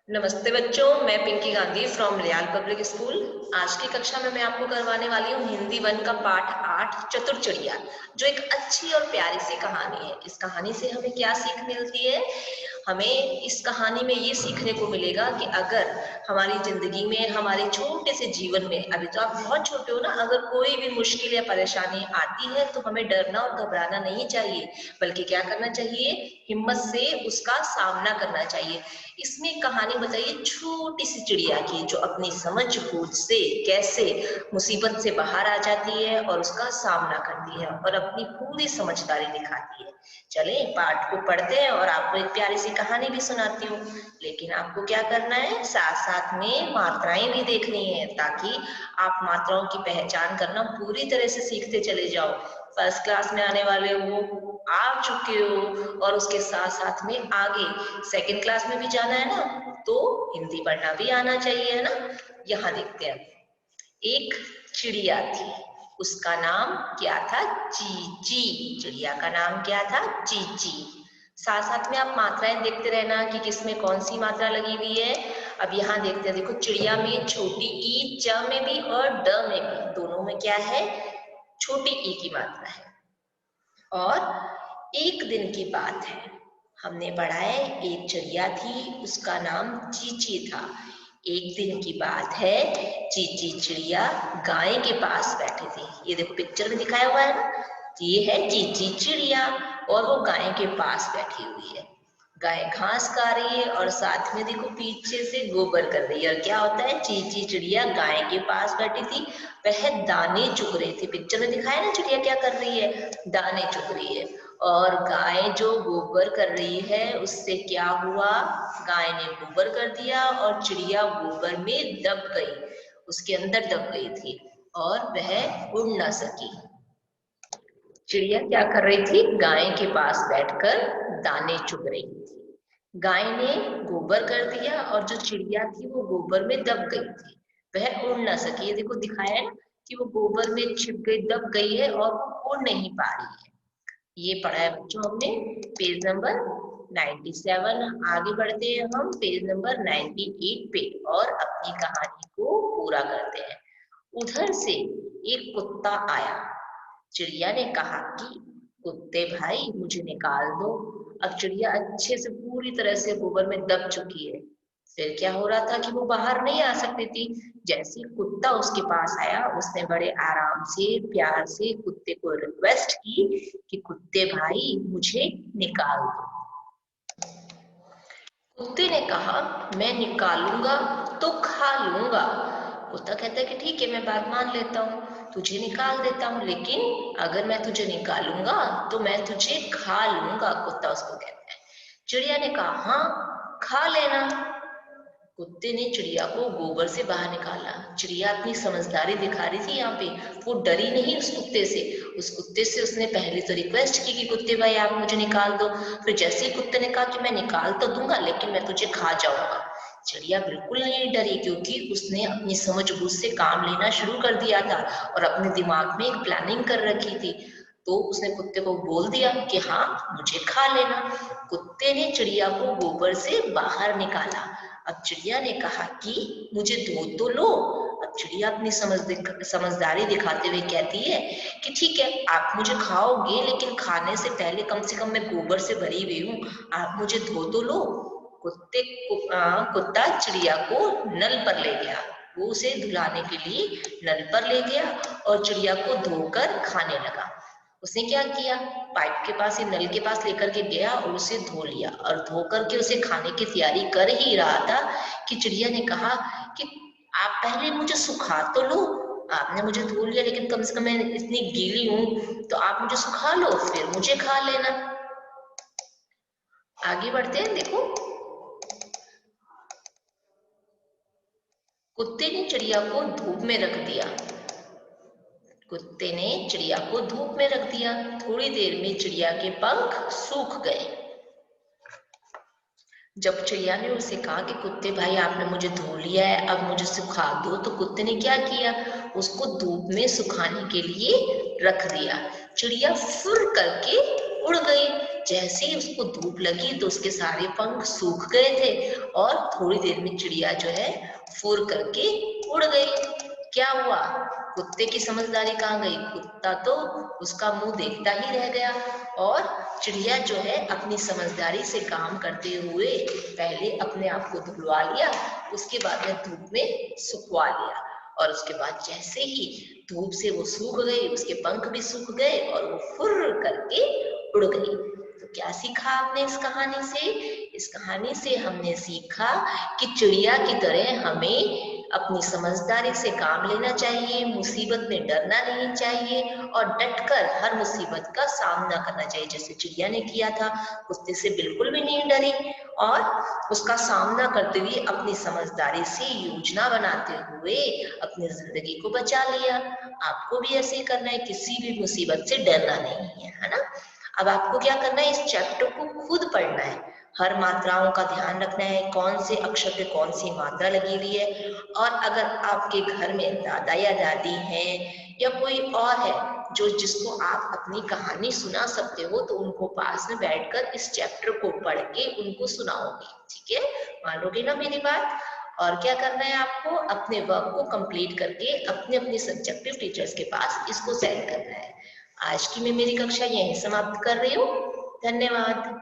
नमस्ते बच्चों, मैं पिंकी गांधी फ्रॉम रियाल पब्लिक स्कूल। आज की कक्षा में मैं आपको करवाने वाली हूँ हिंदी 1 का पाठ 8 चतुर चिड़िया, जो एक अच्छी और प्यारी सी कहानी है। इस कहानी से हमें क्या सीख मिलती है? हमें इस कहानी में ये सीखने को मिलेगा कि अगर हमारी जिंदगी में, हमारे छोटे से जीवन में, अभी तो आप बहुत छोटे हो ना, अगर कोई भी मुश्किल या परेशानी आती है तो हमें डरना और घबराना नहीं चाहिए, बल्कि क्या करना चाहिए? हिम्मत से उसका सामना करना चाहिए। इसमें कहानी बताइए छोटी सी चिड़िया की, जो अपनी समझ बूझ से कैसे मुसीबत से बाहर आ जाती है और उसका सामना करती है और अपनी पूरी समझदारी दिखाती है। चले पाठ को पढ़ते हैं और आपको एक प्यारी सी कहानी भी सुनाती हूँ। लेकिन आपको क्या करना है, साथ साथ में मात्राएं भी देखनी है, ताकि आप मात्राओं की पहचान करना पूरी तरह से सीखते चले जाओ। फर्स्ट क्लास में आने वाले हो, आ चुके हो, और उसके साथ साथ में आगे सेकंड क्लास में भी जाना है ना, तो हिंदी पढ़ना भी आना चाहिए, है ना। यहाँ देखते हैं, एक चिड़िया थी, उसका नाम क्या था? चीची। चिड़िया का नाम क्या था? चीची। साथ साथ में आप मात्राएं देखते रहना कि किसमें कौन सी मात्रा लगी हुई है। अब यहाँ देखते हैं, देखो चिड़िया में छोटी ई, च में भी और ड में भी, दोनों में क्या है? छोटी ई की मात्रा है। और एक दिन की बात है, हमने पढ़ा है एक चिड़िया थी, उसका नाम चीची था। एक दिन की बात है, चीची चिड़िया गाय के पास बैठी थी। ये देखो पिक्चर में दिखाया हुआ है ना, ये है चीची चिड़िया और वो गाय के पास बैठी हुई है। गाय घास खा रही है और साथ में देखो पीछे से गोबर कर रही है। और क्या होता है, चीची चिड़िया गाय के पास बैठी थी, वह दाने चुग रही थी। पिक्चर में दिखाया ना चिड़िया क्या कर रही है? दाने चुग रही है। और गाय जो गोबर कर रही है, उससे क्या हुआ? गाय ने गोबर कर दिया और चिड़िया गोबर में दब गई, उसके अंदर दब गई थी और वह उड़ ना सकी। चिड़िया क्या कर रही थी? गाय के पास बैठकर दाने चुग रही थी। गाय ने गोबर कर दिया और जो चिड़िया थी वो गोबर में दब गई थी, वह उड़ ना सकी। ये देखो दिखाया है ना कि वो गोबर में छिप गई, दब गई है और वो उड़ नहीं पा रही है। ये पढ़ा है बच्चों हमने पेज नंबर 97। आगे बढ़ते हैं हम पेज नंबर 98 पे और अपनी कहानी को पूरा करते हैं। उधर से एक कुत्ता आया। चिड़िया ने कहा कि कुत्ते भाई मुझे निकाल दो। अब चिड़िया अच्छे से पूरी तरह से गोबर में दब चुकी है। फिर क्या हो रहा था कि वो बाहर नहीं आ सकती थी। जैसे ही कुत्ता उसके पास आया, उसने बड़े आराम से, प्यार से कुत्ते को रिक्वेस्ट की कि कुत्ते भाई मुझे निकाल दो। कुत्ते ने कहा मैं निकालूंगा तो खा लूंगा। कुत्ता कहता है कि ठीक है, मैं बात मान लेता हूँ, तुझे निकाल देता हूँ, लेकिन अगर मैं तुझे निकालूंगा तो मैं तुझे खा लूंगा। कुत्ता उसको कहता है। चिड़िया ने कहा हाँ खा लेना। कुत्ते ने चिड़िया को गोबर से बाहर निकाला। चिड़िया अपनी समझदारी दिखा रही थी यहाँ पे, वो डरी नहीं उस कुत्ते से। उस कुत्ते से उसने पहले तो रिक्वेस्ट की कि कुत्ते भाई आप मुझे निकाल दो। फिर जैसे ही कुत्ते ने कहा कि मैं निकाल तो दूंगा लेकिन मैं तुझे खा जाऊंगा, चिड़िया बिल्कुल नहीं डरी, क्योंकि उसने अपनी समझ बूझ से काम लेना शुरू कर दिया था और अपने दिमाग में एक प्लानिंग कर रखी थी। तो उसने कुत्ते को बोल दिया कि हाँ मुझे खा लेना। कुत्ते ने चिड़िया को गोबर से बाहर निकाला। अब चिड़िया ने कहा कि मुझे धो तो लो। अब चिड़िया अपनी समझदारी दिखाते हुए कहती है कि ठीक है आप मुझे खाओगे, लेकिन खाने से पहले कम से कम मैं गोबर से भरी हुई हूँ, आप मुझे धो तो लो। कुत्ता चिड़िया को नल पर ले गया। वो उसे धुलाने के लिए नल पर ले गया और चिड़िया को धोकर खाने लगा। उसने क्या किया, पाइप के पास या नल के पास लेकर के गया और उसे धो लिया, और धो करके उसे खाने की तैयारी कर ही रहा था कि चिड़िया ने कहा कि आप पहले मुझे सुखा तो लो। आपने मुझे धो लिया लेकिन कम से कम मैं इतनी गीली हूं, तो आप मुझे सुखा लो फिर मुझे खा लेना। आगे बढ़ते हैं, देखो कुत्ते ने चिड़िया को धूप में रख दिया। कुत्ते ने चिड़िया को धूप में रख दिया। थोड़ी देर में चिड़िया के पंख सूख गए। जब चिड़िया ने उसे कहा कि कुत्ते भाई आपने मुझे धो लिया है, अब मुझे सुखा दो, तो कुत्ते ने क्या किया, उसको धूप में सुखाने के लिए रख दिया। चिड़िया फुर करके उड़ गई। जैसे ही उसको धूप लगी तो उसके सारे पंख सूख गए थे और थोड़ी देर में चिड़िया जो है फुर करके उड़ गई। क्या हुआ? कुत्ते की समझदारी कहाँ गई? कुत्ता तो उसका मुंह देखता ही रह गया और चिड़िया जो है अपनी समझदारी से काम करते हुए पहले अपने आप को धुलवा लिया, उसके बाद में धूप में सुखवा लिया और उसके बाद जैसे ही धूप से वो सूख गई, उसके पंख भी सूख गए और वो फुर्र करके उड़ गई। तो क्या सीखा आपने इस कहानी से? इस कहानी से हमने सीखा कि चिड़िया की तरह हमें अपनी समझदारी से काम लेना चाहिए, मुसीबत में डरना नहीं चाहिए और डटकर हर मुसीबत का सामना करना चाहिए, जैसे चिड़िया ने किया था। कुत्ते से बिल्कुल भी नहीं डरी और उसका सामना करते हुए अपनी समझदारी से योजना बनाते हुए अपनी जिंदगी को बचा लिया। आपको भी ऐसे ही करना है, किसी भी मुसीबत से डरना नहीं है ना? अब आपको क्या करना है, इस चैप्टर को खुद पढ़ना है, हर मात्राओं का ध्यान रखना है, कौन से अक्षर पे कौन सी मात्रा लगी हुई है। और अगर आपके घर में दादा या दादी हैं या कोई और है जो जिसको आप अपनी कहानी सुना सकते हो, तो उनको पास में बैठकर इस चैप्टर को पढ़ के उनको सुनाओगे। ठीक है, मान लोगे ना मेरी बात? और क्या करना है आपको, अपने वर्क को कंप्लीट करके अपने अपने सब्जेक्टिव टीचर्स के पास इसको सेंड करना है। आज की मैं मेरी कक्षा यहीं समाप्त कर रही हूँ। धन्यवाद।